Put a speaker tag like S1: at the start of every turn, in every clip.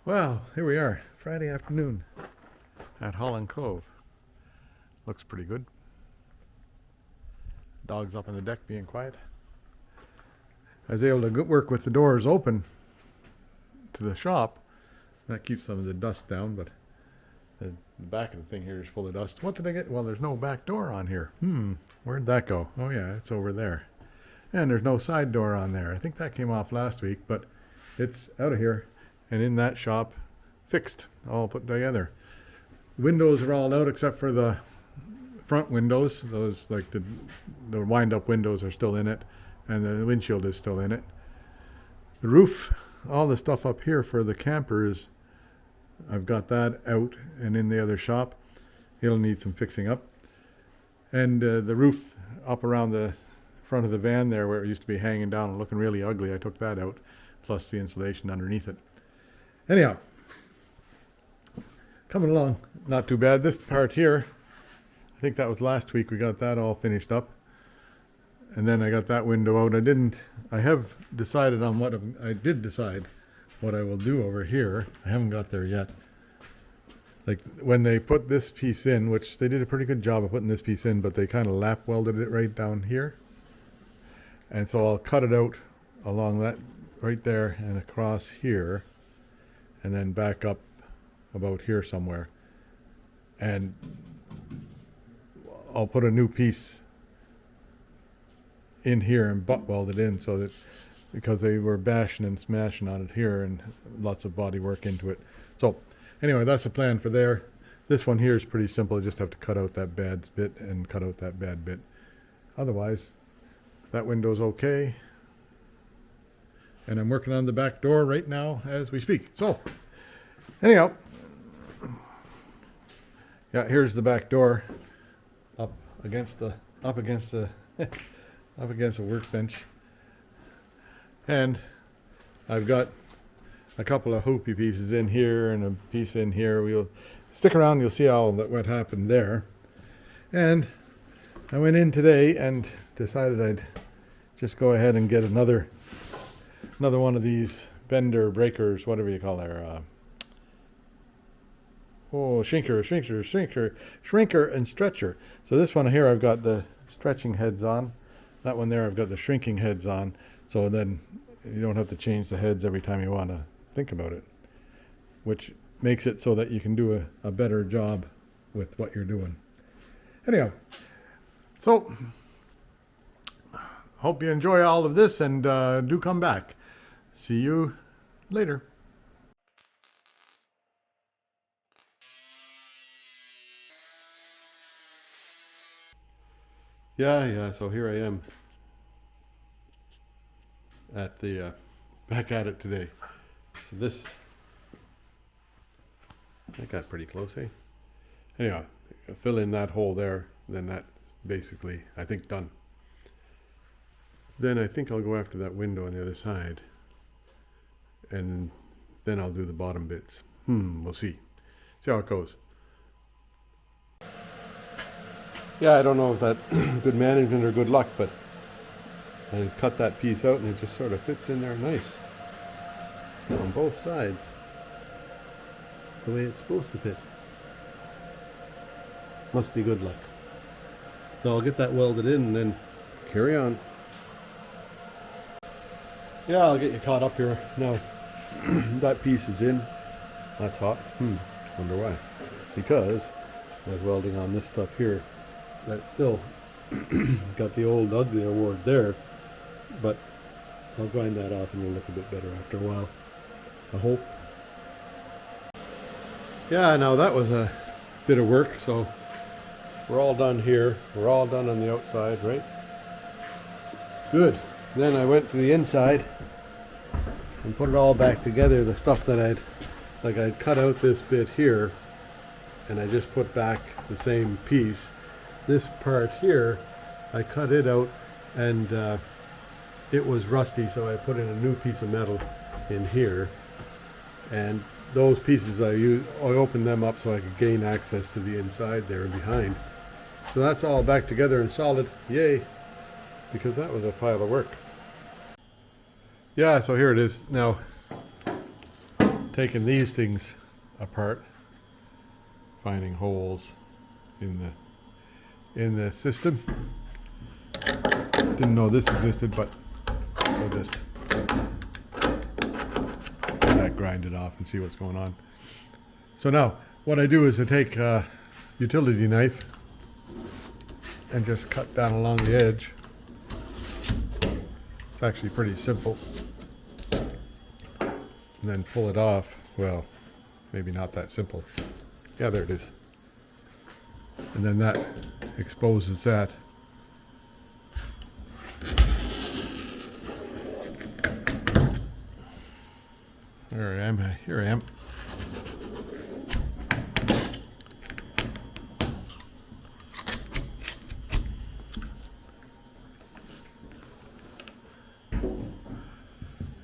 S1: Well, here we are, Friday afternoon at Holland Cove. Looks pretty good. Dog's up on the deck being quiet. I was able to work with the doors open to the shop. That keeps some of the dust down, but the back of the thing here is full of dust. What did I get? Well, there's no back door on here. Where'd that go? Oh yeah, it's over there. And there's no side door on there. I think that came off last week, but it's out of here and in that shop, fixed, all put together. Windows are all out except for the front windows. Those, like the wind-up windows, are still in it, and the windshield is still in it. The roof, all the stuff up here for the campers, I've got that out and in the other shop. It'll need some fixing up. And the roof up around the front of the van there, where it used to be hanging down and looking really ugly, I took that out, plus the insulation underneath it. Anyhow, coming along not too bad. This part here, I think that was last week, we got that all finished up. And then I got that window out. I have decided on what I did decide what I will do over here. I haven't got there yet. Like when they put this piece in, which they did a pretty good job of putting this piece in, but they kind of lap welded it right down here. And so I'll cut it out along that right there and across here, and then back up about here somewhere. And I'll put a new piece in here and butt weld it in, so that, because they were bashing and smashing on it here and lots of body work into it. So anyway, that's the plan for there. This one here is pretty simple. I just have to cut out that bad bit and cut out that bad bit. Otherwise, that window's okay. And I'm working on the back door right now as we speak. So anyhow, yeah, here's the back door up against the up against the workbench. And I've got a couple of hoopy pieces in here and a piece in here. We'll stick around, you'll see all that what happened there. And I went in today and decided I'd just go ahead and get another one of these bender breakers, whatever you call their shrinker and stretcher. So this one here I've got the stretching heads on. That one there I've got the shrinking heads on. So then you don't have to change the heads every time you want to think about it, which makes it so that you can do a better job with what you're doing. Anyhow, so hope you enjoy all of this, and do come back. See you later. Yeah, so here I am at the back at it today. So this, I got pretty close, eh? Anyhow, fill in that hole there, then that's basically, I think, done. Then I think I'll go after that window on the other side, and then I'll do the bottom bits. We'll see how it goes. Yeah, I don't know if that's good management or good luck, but I cut that piece out and it just sort of fits in there nice on both sides, the way it's supposed to fit. Must be good luck. So I'll get that welded in and then carry on. Yeah, I'll get you caught up here now. That piece is in. That's hot. Wonder why. Because I was welding on this stuff here. That's still got the old ugly award there, but I'll grind that off and it'll look a bit better after a while, I hope. Yeah, now that was a bit of work, so we're all done here. We're all done on the outside, right? Good. Then I went to the inside and put it all back together. The stuff that I'd cut out this bit here, and I just put back the same piece. This part here, I cut it out, and it was rusty, so I put in a new piece of metal in here. And those pieces I opened them up so I could gain access to the inside there and behind. So that's all back together and solid. Yay! Because that was a pile of work. Yeah, so here it is. Now, taking these things apart, finding holes in the system. Didn't know this existed, but I'll just grind it off and see what's going on. So now what I do is I take a utility knife and just cut down along the edge. It's actually pretty simple. And then pull it off. Well, maybe not that simple. Yeah, there it is. And then that exposes that. There I am. Here I am.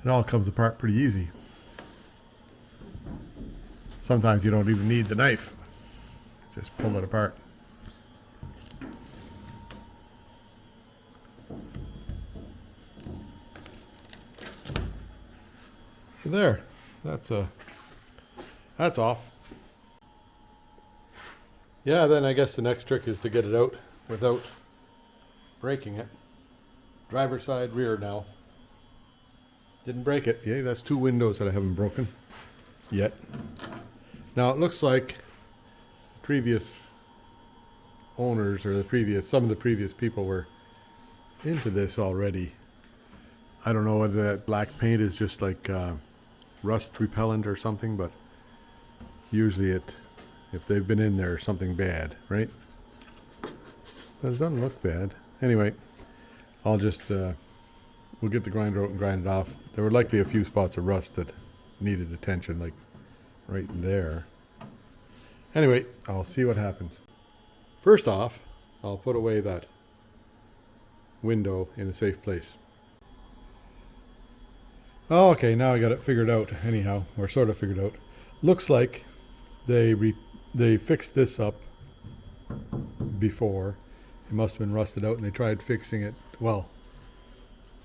S1: It all comes apart pretty easy. Sometimes you don't even need the knife. Just pull it apart. So there. That's off. Yeah, then I guess the next trick is to get it out without breaking it. Driver's side, rear now. Didn't break it. Yeah, that's 2 windows that I haven't broken yet. Now it looks like previous owners or some of the previous people were into this already. I don't know whether that black paint is just like rust repellent or something, but usually if they've been in there, something bad, right? But it doesn't look bad. Anyway, I'll just we'll get the grinder out and grind it off. There were likely a few spots of rust that needed attention, like right there. Anyway, I'll see what happens. First off, I'll put away that window in a safe place. Oh, okay, now I got it figured out anyhow, or sort of figured out. Looks like they fixed this up before. It must have been rusted out and they tried fixing it. Well,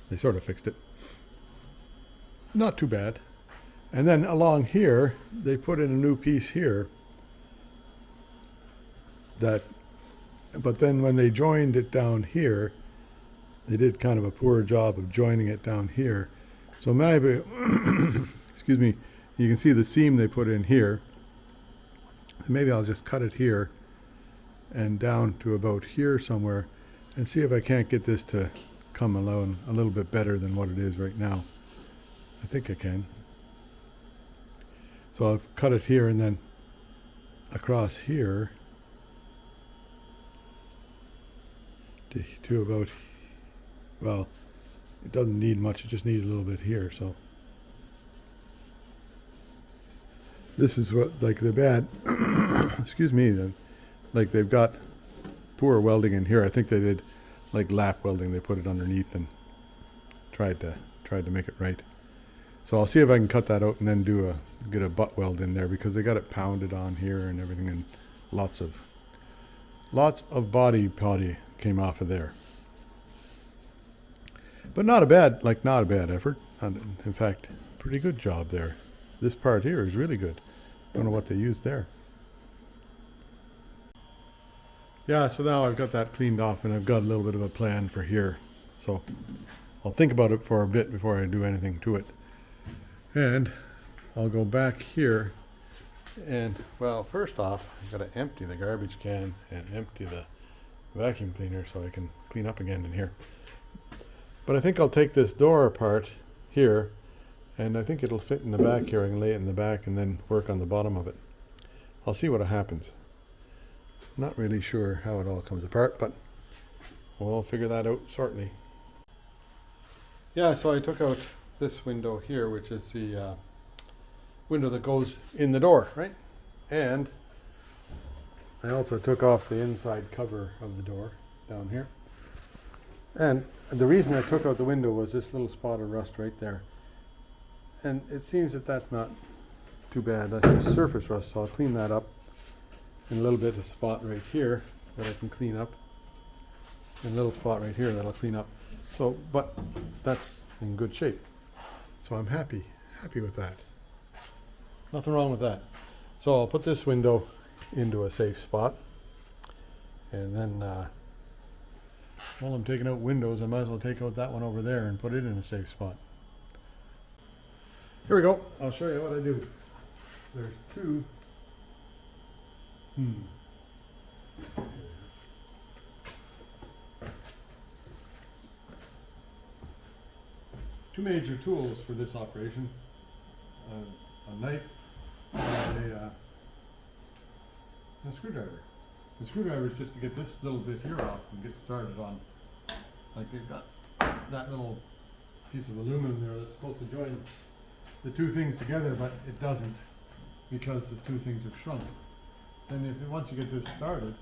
S1: they sort of fixed it. Not too bad. And then along here, they put in a new piece here. But then when they joined it down here, they did kind of a poor job of joining it down here. So maybe, excuse me, you can see the seam they put in here. Maybe I'll just cut it here and down to about here somewhere and see if I can't get this to come along a little bit better than what it is right now. I think I can. So I'll cut it here and then across here to about, well, it doesn't need much, it just needs a little bit here. So this is what, like the bad, excuse me, like they've got poor welding in here. I think they did like lap welding. They put it underneath and tried to make it right. So I'll see if I can cut that out and then get a butt weld in there, because they got it pounded on here and everything, and lots of body came off of there. But not a bad effort. In fact, pretty good job there. This part here is really good. Don't know what they used there. Yeah, so now I've got that cleaned off and I've got a little bit of a plan for here. So I'll think about it for a bit before I do anything to it. And I'll go back here and, well, first off, I've got to empty the garbage can and empty the vacuum cleaner so I can clean up again in here. But I think I'll take this door apart here, and I think it'll fit in the back here. I can lay it in the back and then work on the bottom of it. I'll see what happens. Not really sure how it all comes apart, but we'll figure that out shortly. Yeah, so I took out this window here, which is the window that goes in the door, right? And I also took off the inside cover of the door down here. And the reason I took out the window was this little spot of rust right there. And it seems that that's not too bad. That's just surface rust, so I'll clean that up. And a little bit of spot right here that I can clean up. And a little spot right here that I'll clean up. So, but that's in good shape. So I'm happy with that. Nothing wrong with that. So I'll put this window into a safe spot. And then while I'm taking out windows, I might as well take out that one over there and put it in a safe spot. Here we go. I'll show you what I do. There's two. Two major tools for this operation. A knife and a screwdriver. The screwdriver is just to get this little bit here off and get started on. Like they've got that little piece of aluminum there that's supposed to join the two things together, but it doesn't because the two things have shrunk. And once you get this started,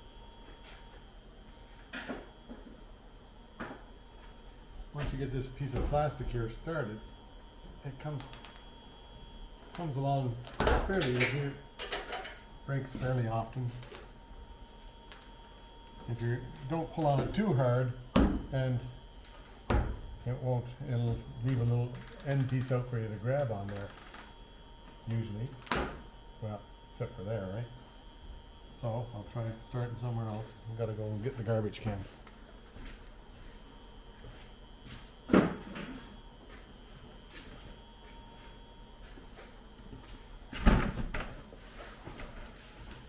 S1: once you get this piece of plastic here started, it comes along fairly easy. It breaks fairly often. If you don't pull on it too hard, and it'll leave a little end piece out for you to grab on there, usually. Well, except for there, right? So I'll try starting somewhere else. I've got to go and get the garbage can.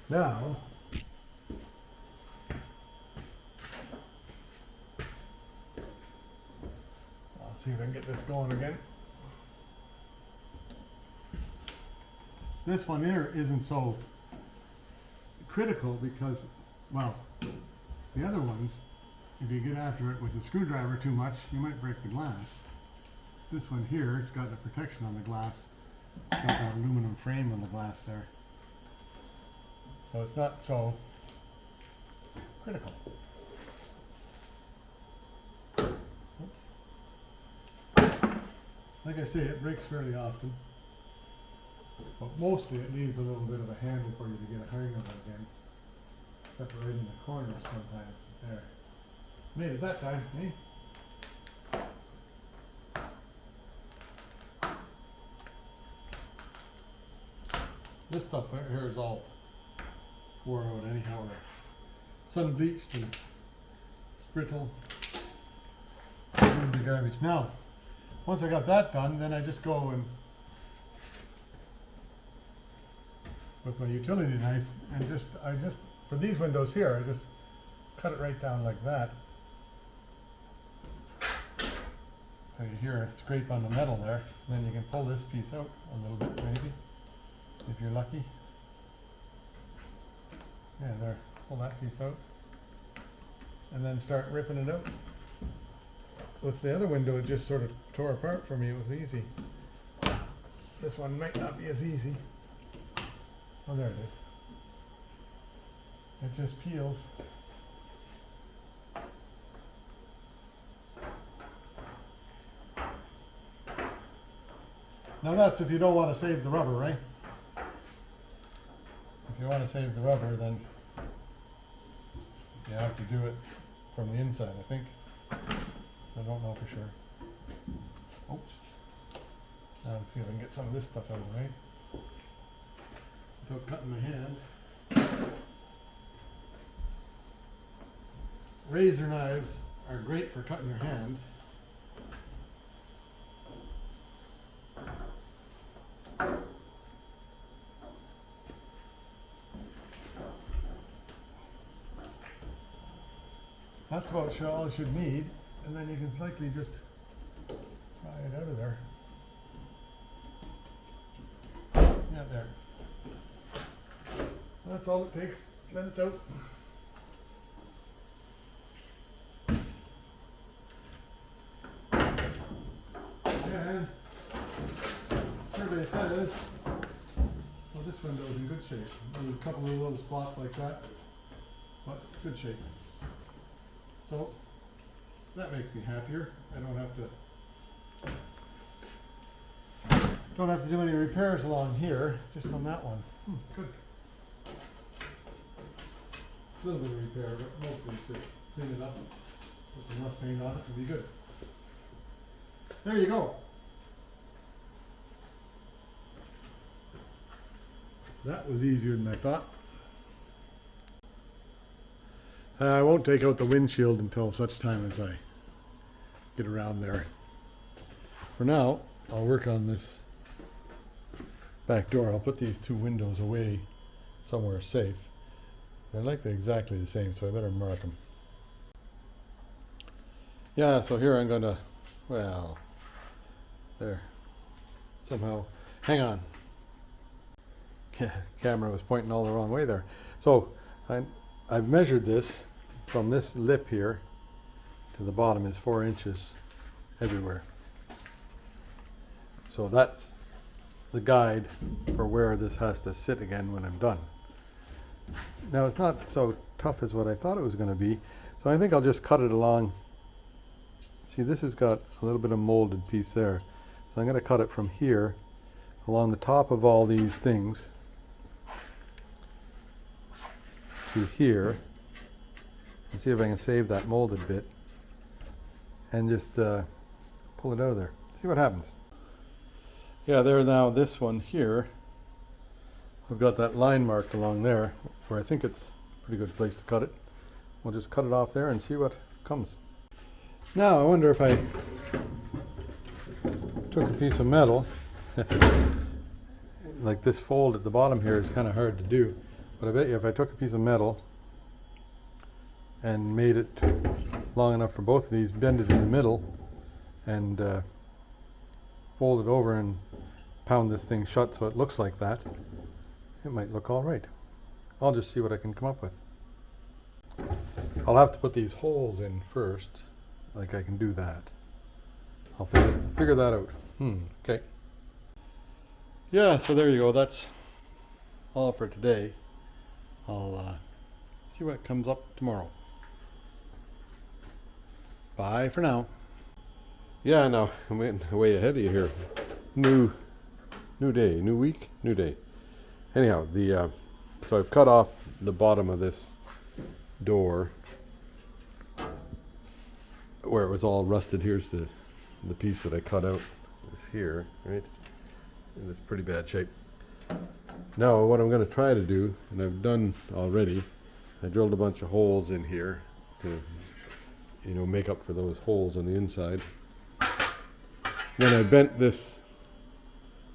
S1: Now, I'll see if I can get this going again. This one here isn't so critical because, well, the other ones, if you get after it with a screwdriver too much, you might break the glass. This one here, it's got the protection on the glass. It's got that aluminum frame on the glass there. So it's not so critical. Oops. Like I say, it breaks fairly often. But mostly it leaves a little bit of a handle for you to get a hang of it again. Separating the corners sometimes. There. Made it that time, eh? This stuff right here is all wore out anyhow, or sun bleached and brittle. The garbage. Now, once I got that done, then I just go and with my utility knife and I just for these windows here, I just cut it right down like that. So you hear a scrape on the metal there. Then you can pull this piece out a little bit, maybe, if you're lucky. Yeah, there. Pull that piece out. And then start ripping it out. With the other window, it just sort of tore apart for me. It was easy. This one might not be as easy. Oh, there it is. It just peels. Now that's if you don't want to save the rubber, right? If you want to save the rubber, then you have to do it from the inside, I think. I don't know for sure. Oops. Now let's see if I can get some of this stuff out of the way without cutting my hand. Razor knives are great for cutting your hand. That's about all you should need, and then you can likely just pry it out of there. Yeah, there. That's all it takes. Then it's out. And survey says, well, this window is in good shape. There's a couple of little spots like that, but good shape. So that makes me happier. I don't have to do any repairs along here, just on that one. Good. A little bit of repair, but mostly to clean it up, put some rust paint on it, and be good. There you go. That was easier than I thought. I won't take out the windshield until such time as I get around there. For now, I'll work on this back door. I'll put these two windows away somewhere safe. They're likely exactly the same, so I better mark them. Yeah, so here I'm gonna, well, there. Somehow, hang on. Camera was pointing all the wrong way there. So I've measured this from this lip here to the bottom is 4 inches everywhere. So that's the guide for where this has to sit again when I'm done. Now it's not so tough as what I thought it was going to be, so I think I'll just cut it along. See, this has got a little bit of molded piece there, so I'm going to cut it from here along the top of all these things to here, and see if I can save that molded bit and just pull it out of there. See what happens. Yeah, there now, this one here, I've got that line marked along there where I think it's a pretty good place to cut it. We'll just cut it off there and see what comes. Now I wonder if I took a piece of metal, like this fold at the bottom here is kind of hard to do, but I bet you if I took a piece of metal and made it long enough for both of these, bend it in the middle, and fold it over and pound this thing shut so it looks like that, it might look all right. I'll just see what I can come up with. I'll have to put these holes in first, like I can do that. I'll figure that out. Okay. Yeah, so there you go. That's all for today. I'll see what comes up tomorrow. Bye for now. Yeah, no, I'm way ahead of you here. New day, new week, new day. Anyhow, so I've cut off the bottom of this door where it was all rusted. Here's the piece that I cut out. Is here, right? In it's pretty bad shape. Now, what I'm going to try to do, and I've done already, I drilled a bunch of holes in here to, make up for those holes on the inside. Then I bent this,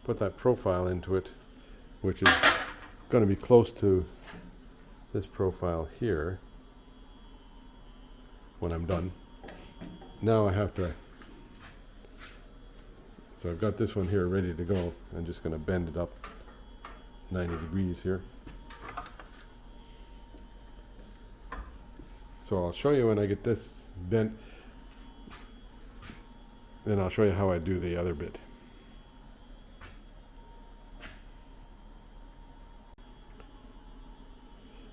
S1: put that profile into it, which is going to be close to this profile here when I'm done. Now I have to, so I've got this one here ready to go. I'm just going to bend it up 90 degrees here. So I'll show you when I get this bent, then I'll show you how I do the other bit.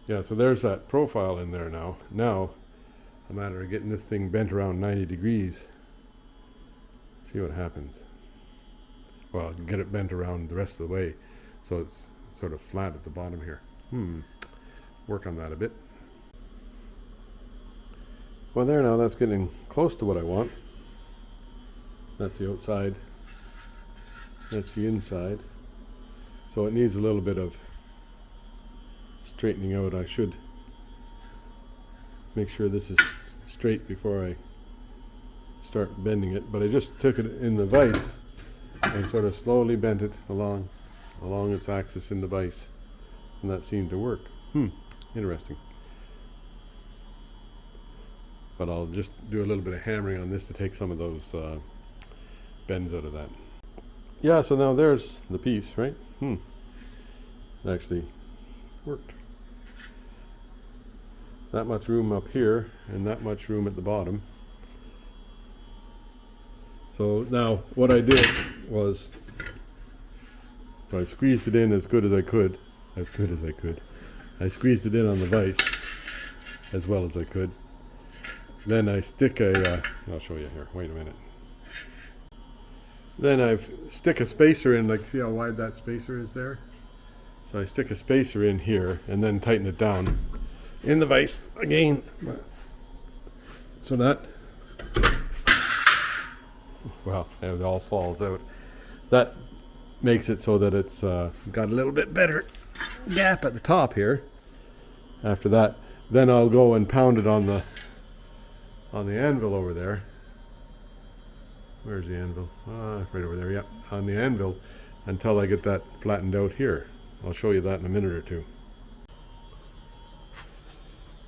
S1: Yeah, so there's that profile in there now. Now, a matter of getting this thing bent around 90 degrees. See what happens. Well, get it bent around the rest of the way so it's sort of flat at the bottom here. Work on that a bit. Well, there now, that's getting close to what I want. That's the outside. That's the inside. So it needs a little bit of straightening out. I should make sure this is straight before I start bending it, but I just took it in the vise and sort of slowly bent it along its axis in the vise, and that seemed to work. Interesting. But I'll just do a little bit of hammering on this to take some of those bends out of that. Yeah, so now there's the piece, right? It actually worked. That much room up here and that much room at the bottom. So now what I did was, so I squeezed it in as good as I could. I squeezed it in on the vise as well as I could. Then I stick I'll show you here, wait a minute. Then I stick a spacer in, like, see how wide that spacer is there? So I stick a spacer in here and then tighten it down in the vise again. So that, well, it all falls out. That makes it so that it's got a little bit better gap at the top here. After that, then I'll go and pound it on the anvil over there. Where's the anvil? Right over there, yep, on the anvil, until I get that flattened out here. I'll show you that in a minute or two.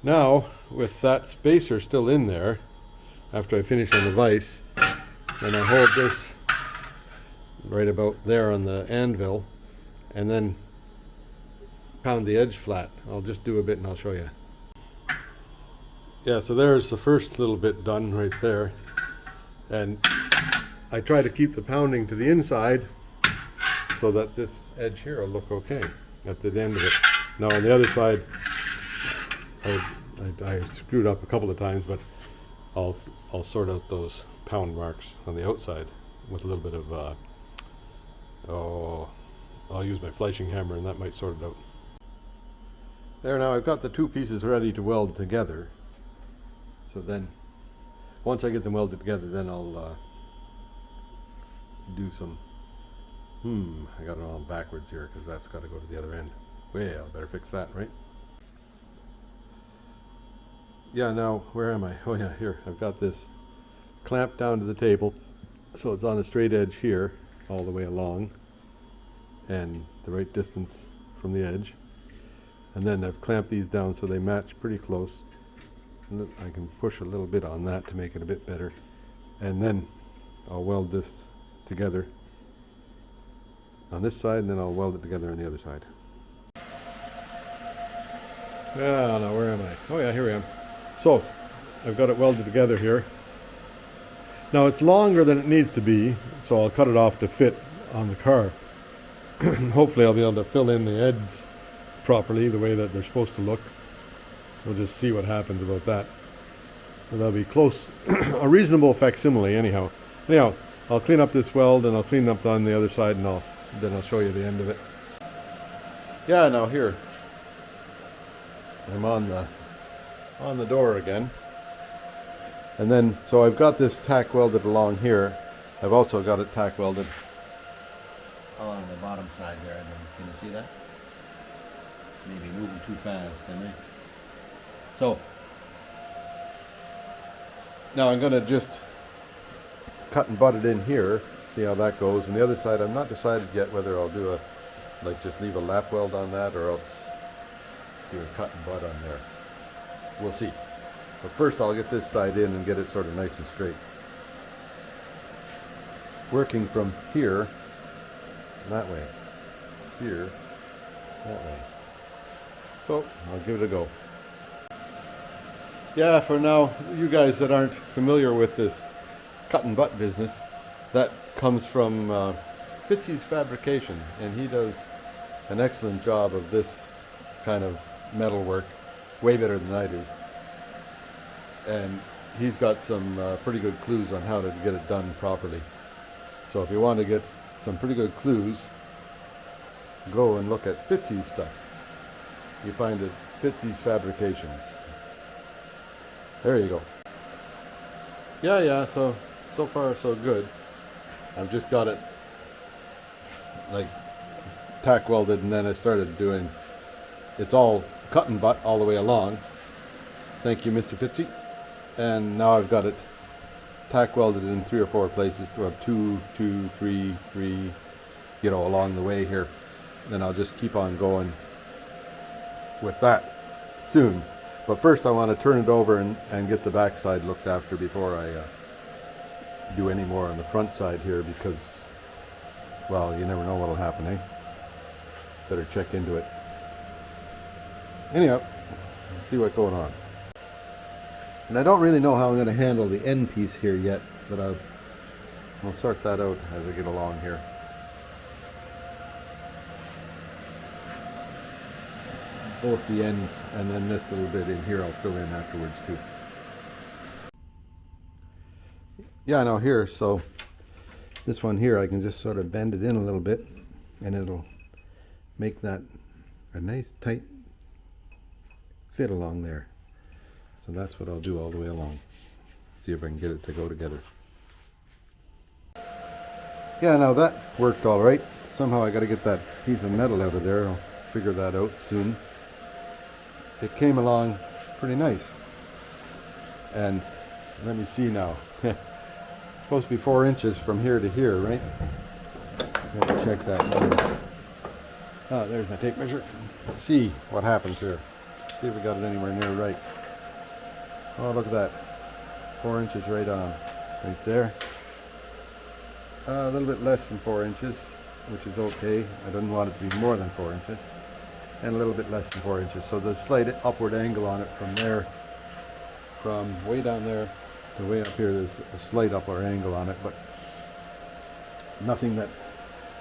S1: Now, with that spacer still in there, after I finish on the vise, then I hold this right about there on the anvil, and then pound the edge flat. I'll just do a bit and I'll show you. Yeah, so there's the first little bit done right there. And I try to keep the pounding to the inside so that this edge here will look okay at the end of it. Now on the other side, I screwed up a couple of times, but I'll sort out those pound marks on the outside with a little bit of I'll use my flashing hammer and that might sort it out. There, now I've got the two pieces ready to weld together. So then, once I get them welded together, then I'll do some, I got it all backwards here because that's got to go to the other end. Well, better fix that, right? Yeah, now, where am I? Oh yeah, here. I've got this clamped down to the table, so it's on the straight edge here, all the way along, and the right distance from the edge. And then I've clamped these down so they match pretty close. And I can push a little bit on that to make it a bit better. And then I'll weld this together on this side, and then I'll weld it together on the other side. Yeah, now where am I? Oh yeah, here I am. So, I've got it welded together here. Now it's longer than it needs to be, so I'll cut it off to fit on the car. Hopefully I'll be able to fill in the edges properly, the way that they're supposed to look. We'll just see what happens about that. And that'll be close, a reasonable facsimile anyhow. Anyhow, I'll clean up this weld and I'll clean up on the other side, and then I'll show you the end of it. Yeah, now here, I'm on the door again. And then, so I've got this tack welded along here. I've also got it tack welded along the bottom side there. Can you see that? Maybe moving too fast, am I? So, now I'm going to just cut and butt it in here, see how that goes. And the other side, I'm not decided yet whether I'll do just leave a lap weld on that, or else do a cut and butt on there. We'll see. But first I'll get this side in and get it sort of nice and straight. Working from here, that way, here, that way. So, I'll give it a go. Yeah, for now, you guys that aren't familiar with this cut and butt business, that comes from Fitzy's Fabrication, and he does an excellent job of this kind of metal work, way better than I do. And he's got some pretty good clues on how to get it done properly. So if you want to get some pretty good clues, go and look at Fitzy's stuff. You find it Fitzy's Fabrications. There you go. Yeah, so far so good. I've just got it like tack welded, and then I started doing, it's all cut and butt all the way along. Thank you, Mr. Fitzy. And now I've got it tack welded in 3 or 4 places, to have 2, 3, along the way here. Then I'll just keep on going with that soon. But first I want to turn it over and get the back side looked after before I do any more on the front side here, because, well, you never know what'll happen, eh? Better check into it. Anyhow, let's see what's going on. And I don't really know how I'm going to handle the end piece here yet, but I'll sort that out as I get along here. Both the ends, and then this little bit in here I'll fill in afterwards too. Yeah, now here, so this one here I can just sort of bend it in a little bit, and it'll make that a nice tight fit along there. So that's what I'll do all the way along. See if I can get it to go together. Yeah, now that worked all right. Somehow I got to get that piece of metal out of there.
S2: figure that out soon. It came along pretty nice. And let me see now. It's supposed to be 4 inches from here to here, right? Let me check that number. Ah, there's my tape measure. See what happens here. See if we got it anywhere near right. Oh, look at that. 4 inches right on. Right there. A little bit less than 4 inches, which is okay. I didn't want it to be more than 4 inches. And a little bit less than 4 inches. So there's a slight upward angle on it from there. From way down there to way up here, there's a slight upward angle on it, but nothing that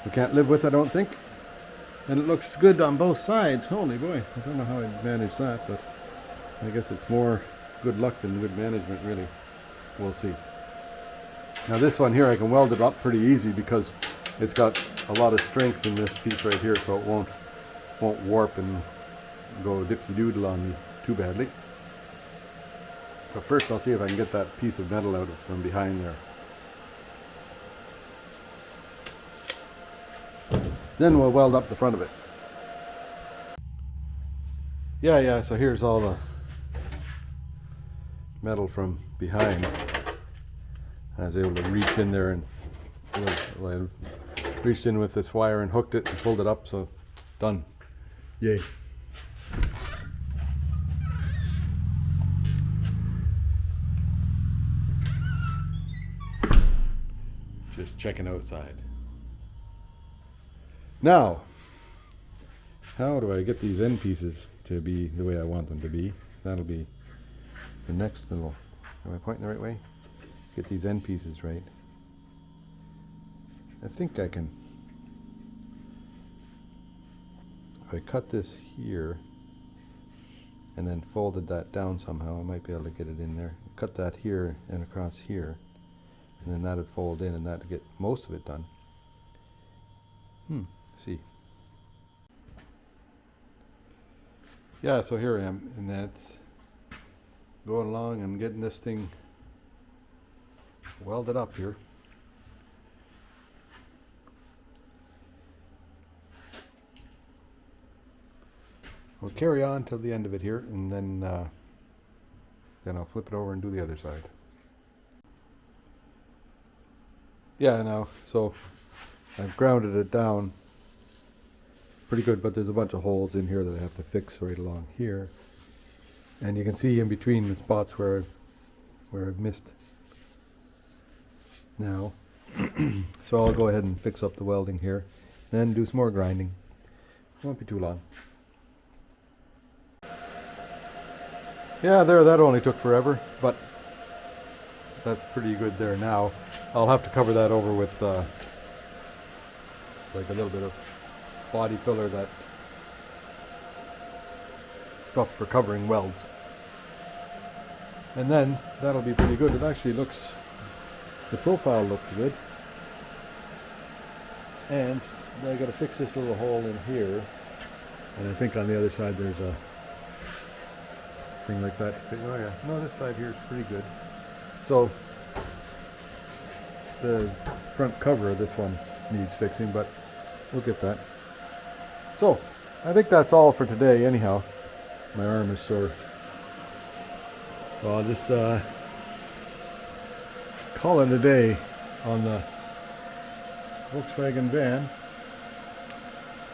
S2: we can't live with, I don't think. And it looks good on both sides. Holy boy, I don't know how I managed that, but I guess it's more good luck than good management, really. We'll see. Now this one here, I can weld it up pretty easy because it's got a lot of strength in this piece right here, so it won't warp and go dipsy-doodle on me too badly. But first I'll see if I can get that piece of metal out from behind there. Then we'll weld up the front of it. Yeah, so here's all the metal from behind. I was able to reach in there and I reached in with this wire and hooked it and pulled it up, so done. Yay. Just checking outside. Now, how do I get these end pieces to be the way I want them to be? That'll be the next little, am I pointing the right way? Get these end pieces right. I think I can, if I cut this here and then folded that down somehow, I might be able to get it in there. Cut that here and across here, and then that would fold in and that would get most of it done. See. Yeah, so here I am, and that's going along and getting this thing welded up here. We'll carry on till the end of it here, and then I'll flip it over and do the other side. Yeah, now, so I've grounded it down pretty good, but there's a bunch of holes in here that I have to fix right along here. And you can see in between the spots where I've missed now. So I'll go ahead and fix up the welding here, then do some more grinding. Won't be too long. Yeah, there, that only took forever, but that's pretty good there now. I'll have to cover that over with like a little bit of body filler, that stuff for covering welds. And then that'll be pretty good. It actually looks, the profile looks good. And I got to fix this little hole in here. And I think on the other side there's a thing like that. Oh yeah, no, this side here is pretty good. So the front cover of this one needs fixing, but we'll get that. So I think that's all for today anyhow. My arm is sore. So I'll just call it a day on the Volkswagen van.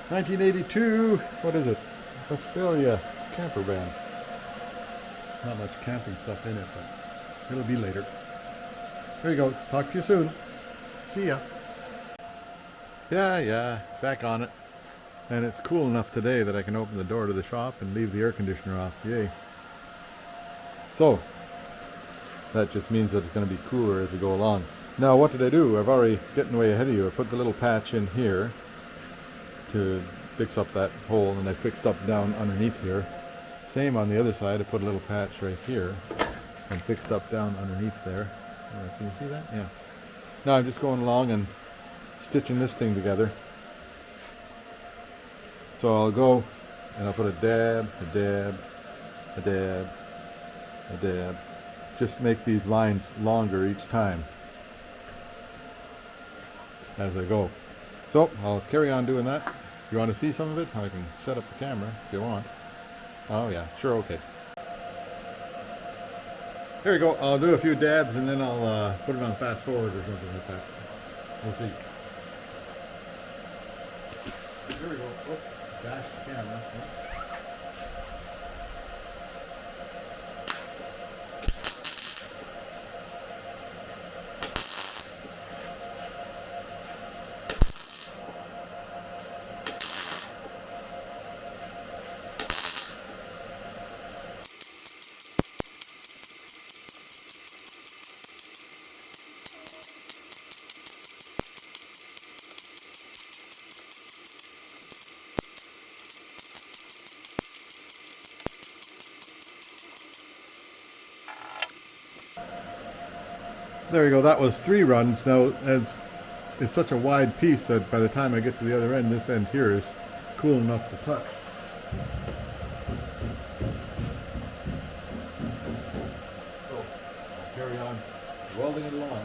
S2: 1982, what is it? Westfalia camper van. Not much camping stuff in it, but it'll be later. There you go. Talk to you soon. See ya. Yeah, back on it. And it's cool enough today that I can open the door to the shop and leave the air conditioner off. Yay. So, that just means that it's going to be cooler as we go along. Now, what did I do? I've already getting way ahead of you. I put the little patch in here to fix up that hole, and I fixed up down underneath here. Same on the other side. I put a little patch right here and fixed up down underneath there. Can you see that? Yeah. Now I'm just going along and stitching this thing together. So I'll go and I'll put a dab, a dab, a dab, a dab. Just make these lines longer each time as I go. So I'll carry on doing that
S1: You want to see some of it? I can set up the camera if you want. Oh yeah, sure, okay. Here we go. I'll do a few dabs and then I'll put it on fast forward or something like that. We'll see. Here we go. Oops, dash the camera. There we go. That was 3 runs. Now it's such a wide piece that by the time I get to the other end, this end here is cool enough to touch. So I'll carry on welding it along.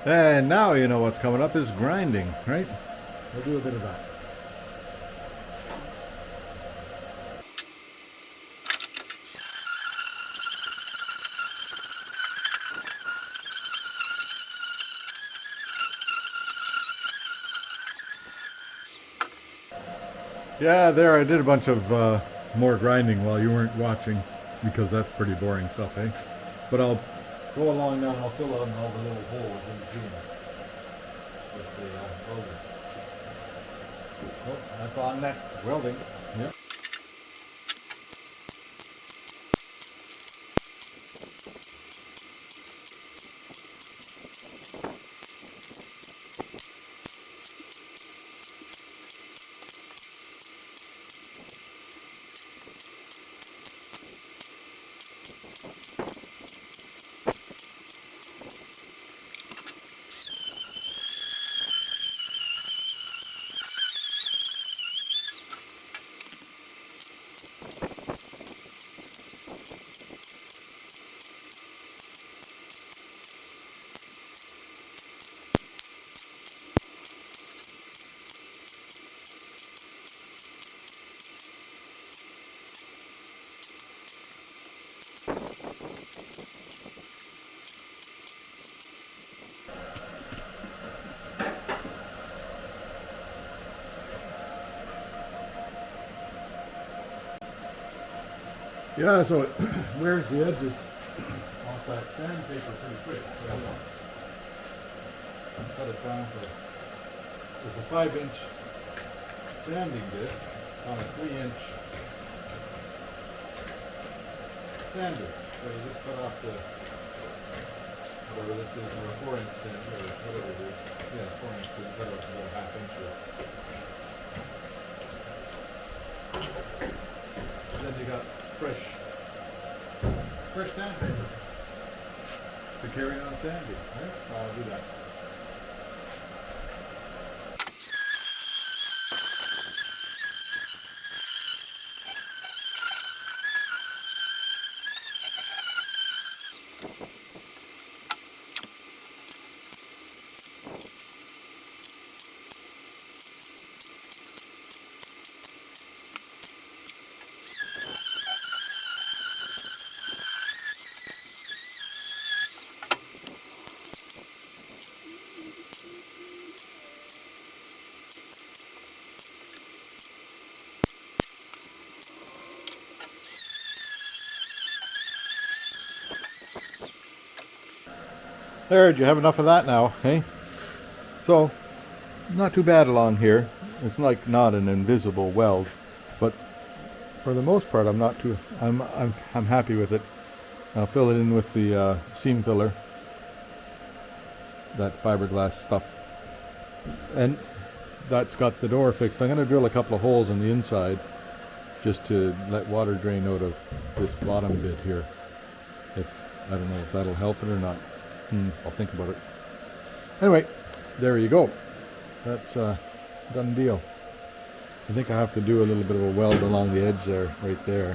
S1: And now you know what's coming up is grinding, right? We'll do a bit of that. Yeah, there I did a bunch of more grinding while you weren't watching because that's pretty boring stuff, eh? But I'll go along now and I'll fill out all the little holes in between with the welder. Oh, that's on next. Welding. Yep. Yeah, so it wears the edges off that sandpaper pretty quick. So I'll cut it down to there's a 5-inch sanding disc on a 3-inch sander. So you just cut off the whatever this is, or a 4-inch sander, or whatever it is. Yeah, 4-inch, so you cut off about a 1/2 inch there. Then you got fresh sandpaper to carry on sanding, right? So I'll do that.
S2: There, do you have enough of that now, hey? So, not too bad along here. It's like not an invisible weld, but for the most part, I'm happy with it. I'll fill it in with the seam filler, that fiberglass stuff, and that's got the door fixed. I'm going to drill a couple of holes on the inside just to let water drain out of this bottom bit here. I don't know if that'll help it or not. I'll think about it. Anyway, there you go. That's a done deal. I think I have to do a little bit of a weld along the edge there, right there,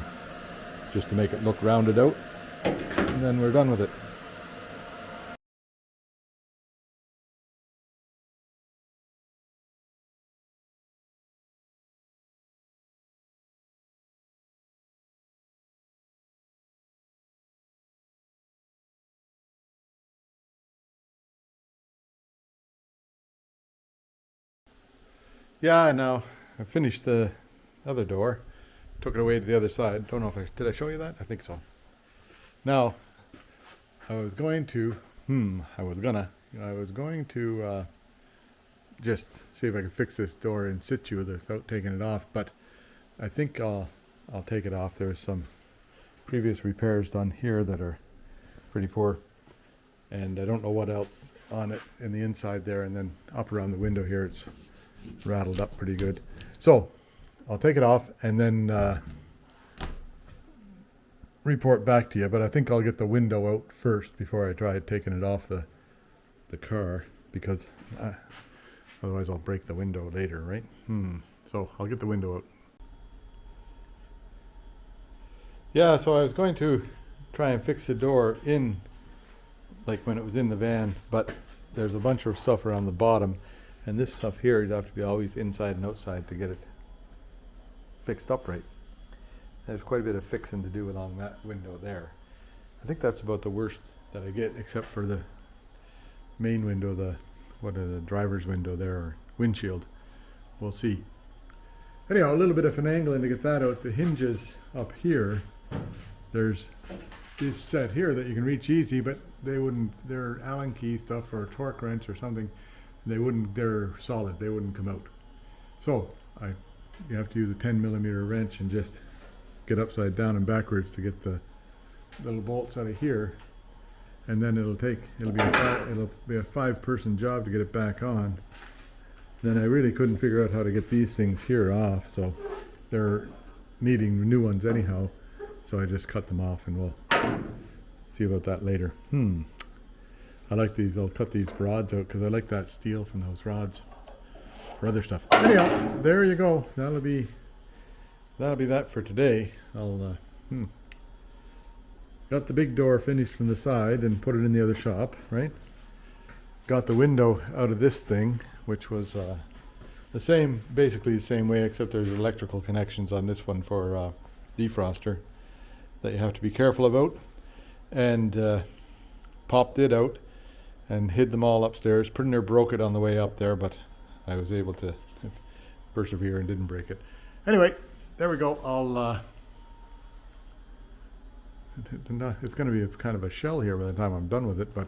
S2: just to make it look rounded out, and then we're done with it. Yeah, now I finished the other door, took it away to the other side. Don't know if did I show you that? I think so. Now, I was going to just see if I could fix this door in situ without taking it off, but I think I'll take it off. There's some previous repairs done here that are pretty poor, and I don't know what else on it in the inside there, and then up around the window here it's rattled up pretty good. So I'll take it off and then report back to you, but I think I'll get the window out first before I try taking it off the car, because otherwise I'll break the window later, right? So I'll get the window out. Yeah, so I was going to try and fix the door in, like when it was in the van, but there's a bunch of stuff around the bottom, and this stuff here, you'd have to be always inside and outside to get it fixed up right. There's quite a bit of fixing to do along that window there. I think that's about the worst that I get, except for the main window, the driver's window there, or windshield. We'll see. Anyhow, a little bit of finagling to get that out. The hinges up here, there's this set here that you can reach easy, but they're Allen key stuff or torque wrench or something. They're solid, they wouldn't come out. So you have to use a 10mm wrench and just get upside down and backwards to get the little bolts out of here, and then it'll be a 5-person job to get it back on. Then I really couldn't figure out how to get these things here off, so they're needing new ones anyhow, so I just cut them off, and we'll see about that later. I like these. I'll cut these rods out because I like that steel from those rods for other stuff. Anyhow, there you go. That'll be that for today. I'll got the big door finished from the side and put it in the other shop, right? Got the window out of this thing, which was basically the same way, except there's electrical connections on this one for defroster that you have to be careful about, and popped it out and hid them all upstairs. Pretty near broke it on the way up there, but I was able to persevere and didn't break it. Anyway, there we go. It's going to be kind of a shell here by the time I'm done with it, but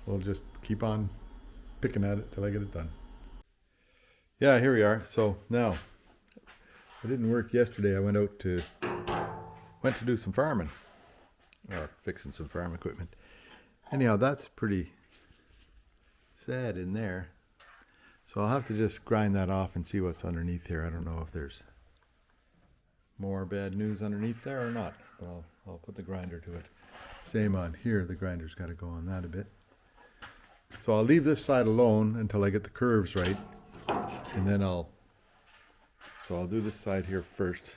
S2: we'll just keep on picking at it till I get it done. Yeah, here we are. So now, it didn't work yesterday. I went to do some farming, or fixing some farm equipment. Anyhow, that's pretty sad in there. So I'll have to just grind that off and see what's underneath here. I don't know if there's more bad news underneath there or not, but I'll put the grinder to it. Same on here, the grinder's got to go on that a bit. So I'll leave this side alone until I get the curves right, and then I'll do this side here first,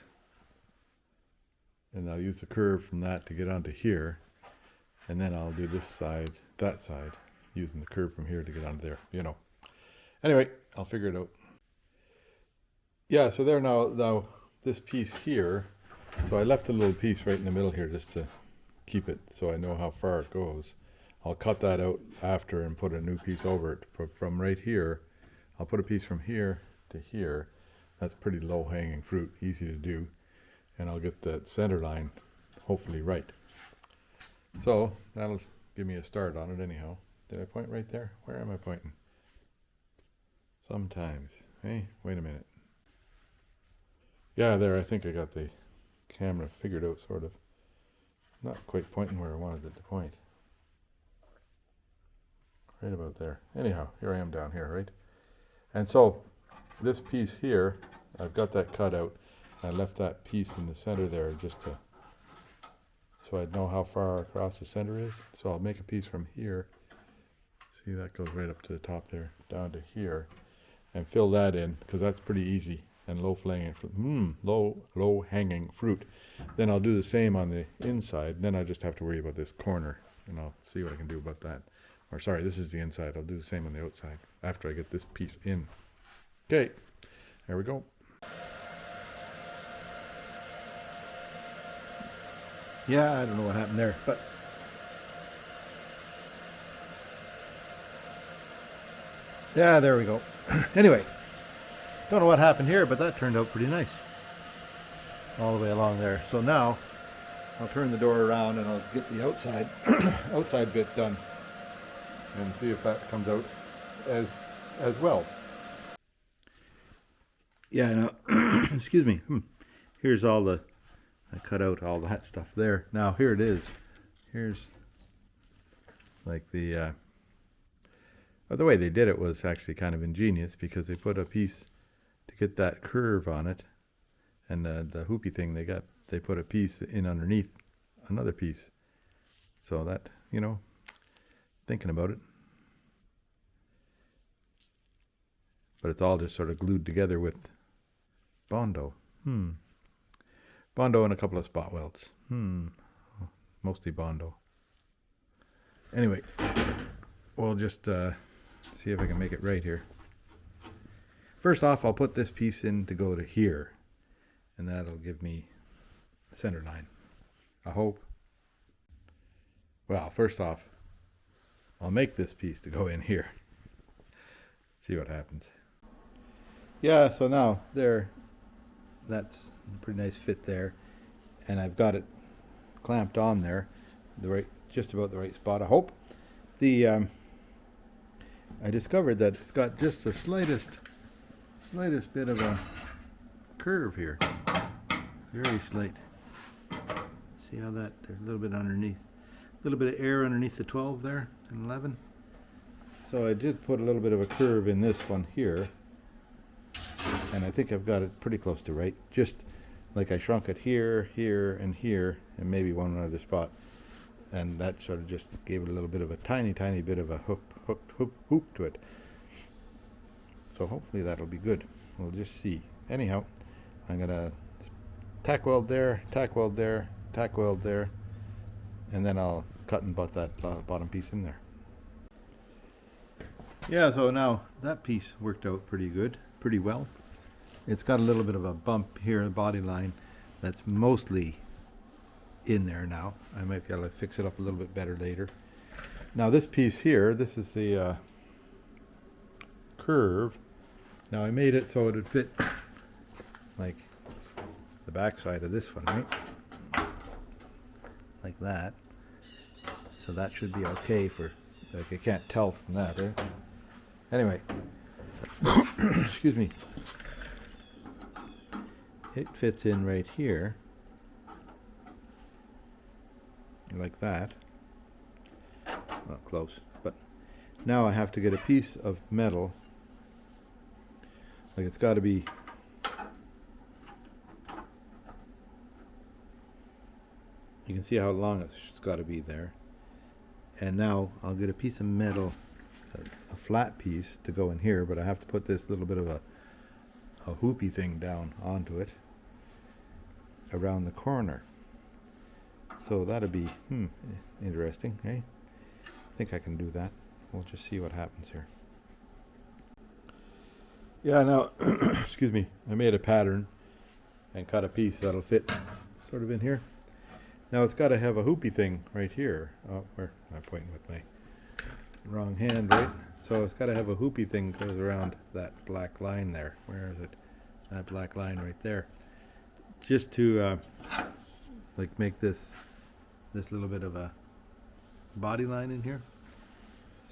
S2: and I'll use the curve from that to get onto here, and then I'll do this side, that side, using the curve from here to get onto there, you know. Anyway, I'll figure it out. Yeah, so there now this piece here, so I left a little piece right in the middle here just to keep it so I know how far it goes. I'll cut that out after and put a new piece over it. From right here, I'll put a piece from here to here. That's pretty low hanging fruit, easy to do. And I'll get that center line hopefully right. So that'll give me a start on it anyhow.
S1: Did I point right there? Where am I pointing? Sometimes. Hey, wait a minute. Yeah, there, I think I got the camera figured out, sort of. Not quite pointing where I wanted it to point. Right about there. Anyhow, here I am down here, right? And so, this piece here, I've got that cut out. I left that piece in the center there just to, so I'd know how far across the center is. So I'll make a piece from here. See, that goes right up to the top there, down to here. And fill that in, because that's pretty easy and low hanging fruit. Then I'll do the same on the inside. Then I just have to worry about this corner, and I'll see what I can do about that. Or sorry, this is the inside. I'll do the same on the outside after I get this piece in. Okay, there we go. Yeah, I don't know what happened there, but yeah, there we go. Anyway, don't know what happened here, but that turned out pretty nice. All the way along there. So now I'll turn the door around and I'll get the outside outside bit done and see if that comes out as well. Yeah, now excuse me. Here's all the, I cut out all that stuff there. Now here it is. Here's like the way they did it was actually kind of ingenious, because they put a piece to get that curve on it, and the hoopy thing they put a piece in underneath another piece. So that, you know, thinking about it. But it's all just sort of glued together with Bondo. Bondo and a couple of spot welds. Mostly Bondo. Anyway, we'll just see if I can make it right here. First off, I'll put this piece in to go to here, and that'll give me a center line, I hope. Well, first off, I'll make this piece to go in here. See what happens. Yeah, so now there, that's a pretty nice fit there, and I've got it clamped on there, just about the right spot, I hope. I discovered that it's got just the slightest bit of a curve here, very slight. See how that, there's a little bit underneath, a little bit of air underneath the 12 there, and 11. So I did put a little bit of a curve in this one here, and I think I've got it pretty close to right. Just like I shrunk it here, here, and here, and maybe one other spot. And that sort of just gave it a little bit of a tiny bit of a hoop to it. So hopefully that'll be good. We'll just see. Anyhow, I'm gonna tack weld there, tack weld there, tack weld there, and then I'll cut and butt that bottom piece in there. Yeah, so now that piece worked out pretty good, pretty well. It's got a little bit of a bump here, the body line, that's mostly in there now. I might be able to fix it up a little bit better later. Now this piece here, this is the curve. Now I made it so it would fit like the back side of this one, right? Like that. So that should be okay for, like, I can't tell from that, eh? Anyway, excuse me. It fits in right here. Like that. Not close, but now I have to get a piece of metal. Like, it's got to be, you can see how long it's got to be there. And now I'll get a piece of metal, a flat piece to go in here, but I have to put this little bit of a hoopy thing down onto it around the corner. So that'll be interesting, eh? I think I can do that. We'll just see what happens here. Yeah, now, excuse me, I made a pattern and cut a piece that'll fit sort of in here. Now it's got to have a hoopy thing right here. Oh, where am I pointing with my wrong hand, right? So it's got to have a hoopy thing that goes around that black line there. Where is it? That black line right there. Just to like make this little bit of a body line in here.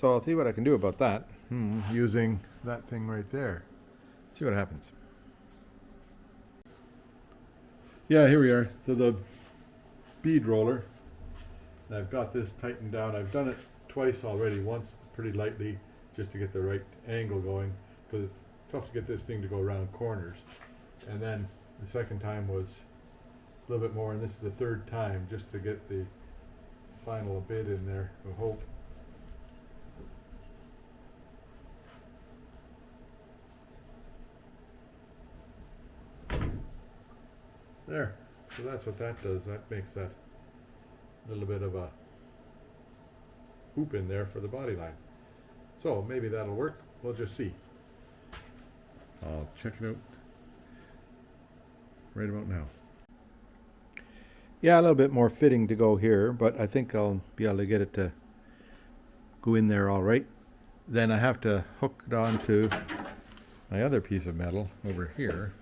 S2: So I'll see what I can do about that.
S1: Using that thing right there.
S2: See what happens.
S1: Yeah, here we are. So the bead roller. I've got this tightened down. I've done it twice already. Once pretty lightly just to get the right angle going, because it's tough to get this thing to go around corners. And then the second time was a little bit more, and this is the third time just to get the final bit in there, I hope. There. So that's what that does. That makes that little bit of a hoop in there for the body line. So maybe that'll work. We'll just see. I'll check it out right about now.
S2: Yeah, a little bit more fitting to go here, but I think I'll be able to get it to go in there all right. Then I have to hook it onto my other piece of metal over here.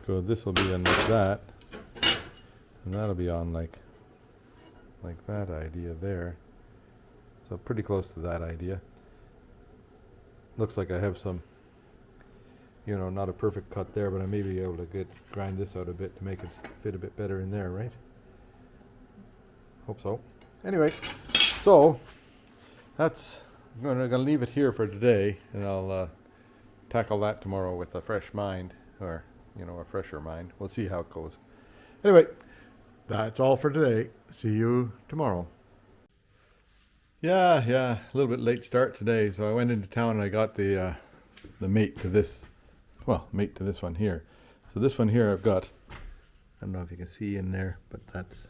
S2: So this will be on like that, and that'll be on like that idea there. So pretty close to that idea. Looks like I have some, you know, not a perfect cut there, but I may be able to grind this out a bit to make it fit a bit better in there, right? Hope so. Anyway, so that's, I'm gonna leave it here for today, and I'll tackle that tomorrow with a fresh mind, or you know, a fresher mind. We'll see how it goes. Anyway,
S1: That's all for today. See you tomorrow. Yeah, a little bit late start today. So I went into town and I got the mate to this, mate to this one here. So this one here I've got, I don't know if you can see in there, but that's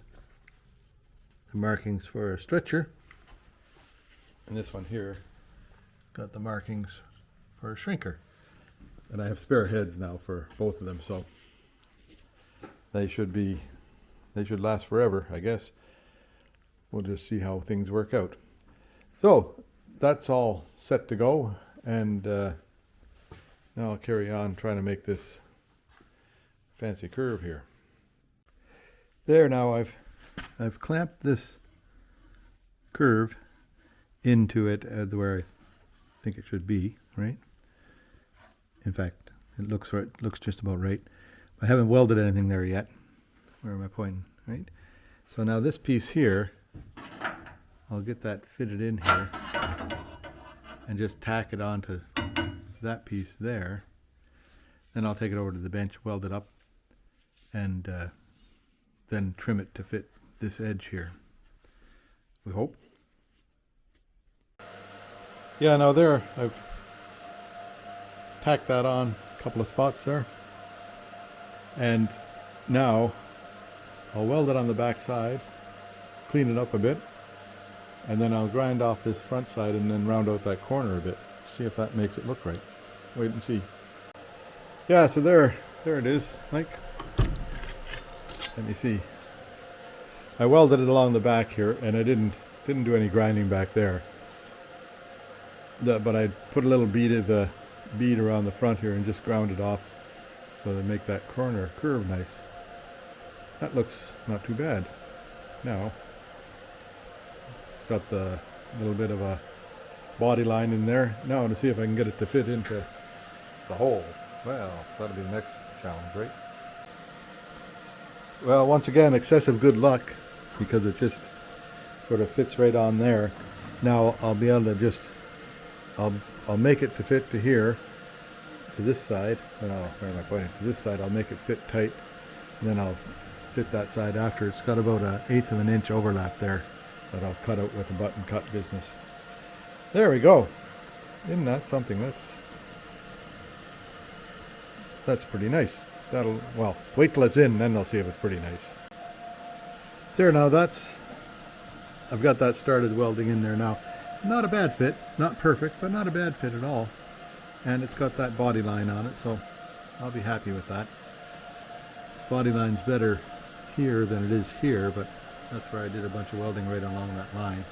S1: the markings for a stretcher. And this one here got the markings for a shrinker. And I have spare heads now for both of them, so they should last forever, I guess. We'll just see how things work out. So that's all set to go, and now I'll carry on trying to make this fancy curve here. There, now I've clamped this curve into it where I think it should be, right? In fact, it looks right, looks just about right. I haven't welded anything there yet. Where am I pointing? Right? So now this piece here, I'll get that fitted in here and just tack it onto that piece there. Then I'll take it over to the bench, weld it up, and then trim it to fit this edge here. We hope. Yeah, now there, I've tacked that on a couple of spots there. And now I'll weld it on the back side, clean it up a bit, and then I'll grind off this front side and then round out that corner a bit. See if that makes it look right. Wait and see. Yeah, so there it is. Like, let me see. I welded it along the back here, and I didn't do any grinding back there. But I put a little bead around the front here and just ground it off so to make that corner curve nice. That looks not too bad. Now it's got the little bit of a body line in there. Now to see if I can get it to fit into the hole. Well, that'll be the next challenge, right? Well, once again, excessive good luck, because it just sort of fits right on there. Now I'll be able to just I'll make it to fit to here, to this side. Where am I pointing? To this side. I'll make it fit tight, and then I'll fit that side after. It's got about 1/8 of an inch overlap there that I'll cut out with a button cut business. There we go. Isn't that something? That's pretty nice. Well, wait till it's in, then I'll see if it's pretty nice. There, now I've got that started welding in there now. Not a bad fit, not perfect, but not a bad fit at all. And it's got that body line on it, so I'll be happy with that. Body line's better here than it is here, but that's where I did a bunch of welding right along that line.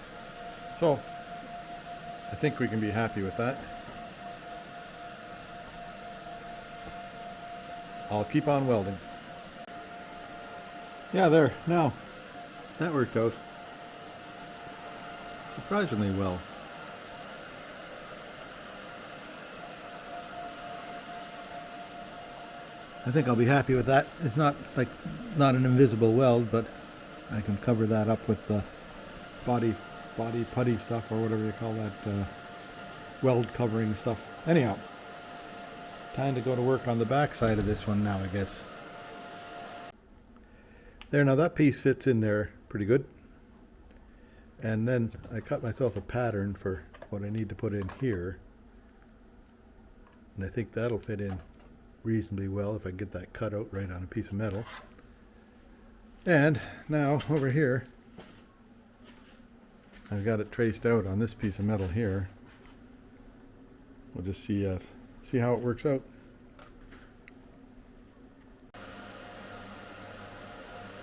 S1: So I think we can be happy with that. I'll keep on welding. Yeah, there, now
S2: That worked out surprisingly well. I think I'll be happy with that. It's not not an invisible weld, but I can cover that up with the body putty stuff, or whatever you call that, weld covering stuff. Anyhow, time to go to work on the back side of this one now, I guess. There, now that piece fits in there pretty good. And then I cut myself a pattern for what I need to put in here. And I think that'll fit in reasonably well if I get that cut out right on a piece of metal. And now over here, I've got it traced out on this piece of metal here. We'll just see how it works out.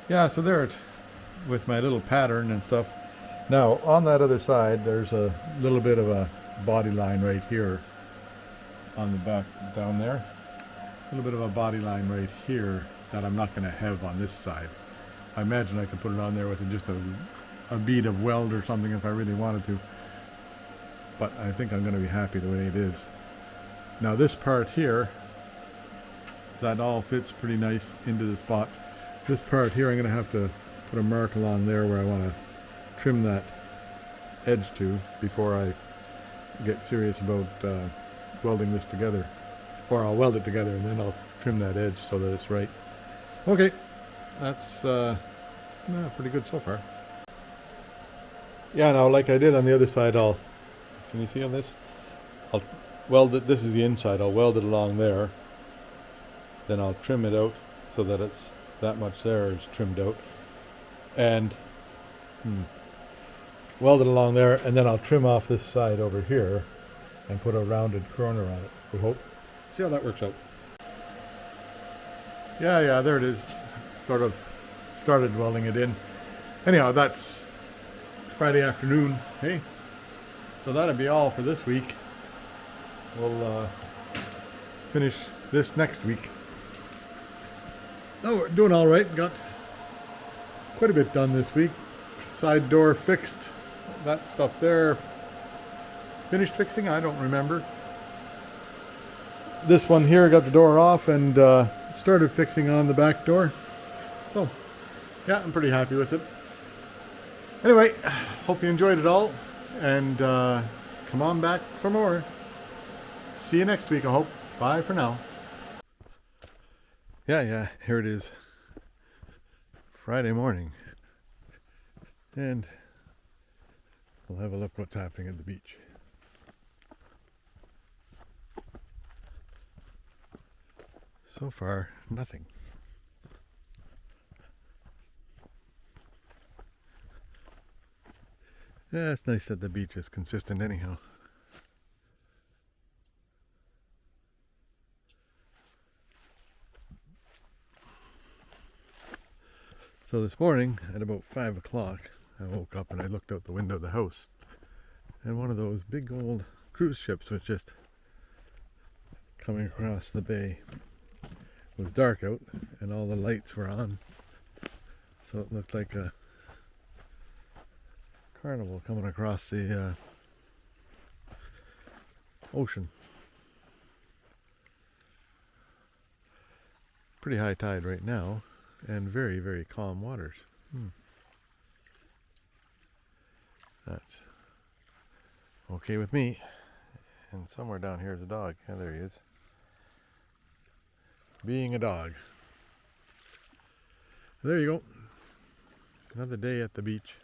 S2: Yeah, so there it, with my little pattern and stuff. Now on that other side, there's a little bit of a body line right here on the back down there. A little bit of a body line right here that I'm not going to have on this side. I imagine I could put it on there with just a bead of weld or something if I really wanted to. But I think I'm going to be happy the way it is. Now this part here, that all fits pretty nice into the spot. This part here I'm going to have to put a mark along there where I want to trim that edge to before I get serious about welding this together. Or I'll weld it together and then I'll trim that edge so that it's right. Okay, that's pretty good so far. Yeah, now like I did on the other side, can you see on this? I'll weld it, this is the inside, I'll weld it along there. Then I'll trim it out so that it's that much there is trimmed out. And weld it along there, and then I'll trim off this side over here and put a rounded corner on it, we hope. See how that works out. Yeah, there it is. Sort of started welding it in. Anyhow, that's Friday afternoon. Hey, so that'll be all for this week. We'll finish this next week. Oh, we're doing all right. Got quite a bit done this week. Side door fixed. That stuff there. Finished fixing? I don't remember. This one here, got the door off and started fixing on the back door. So, yeah, I'm pretty happy with it. Anyway, hope you enjoyed it all, and come on back for more. See you next week, I hope. Bye for now. Yeah, here it is. Friday morning. And we'll have a look what's happening at the beach. So far, nothing. Yeah, it's nice that the beach is consistent anyhow. So this morning at about 5 o'clock, I woke up and I looked out the window of the house, and one of those big old cruise ships was just coming across the bay. It was dark out and all the lights were on, so it looked like a carnival coming across the ocean. Pretty high tide right now and very, very calm waters. That's okay with me. And somewhere down here is a dog. Yeah, there he is. Being a dog. There you go. Another day at the beach.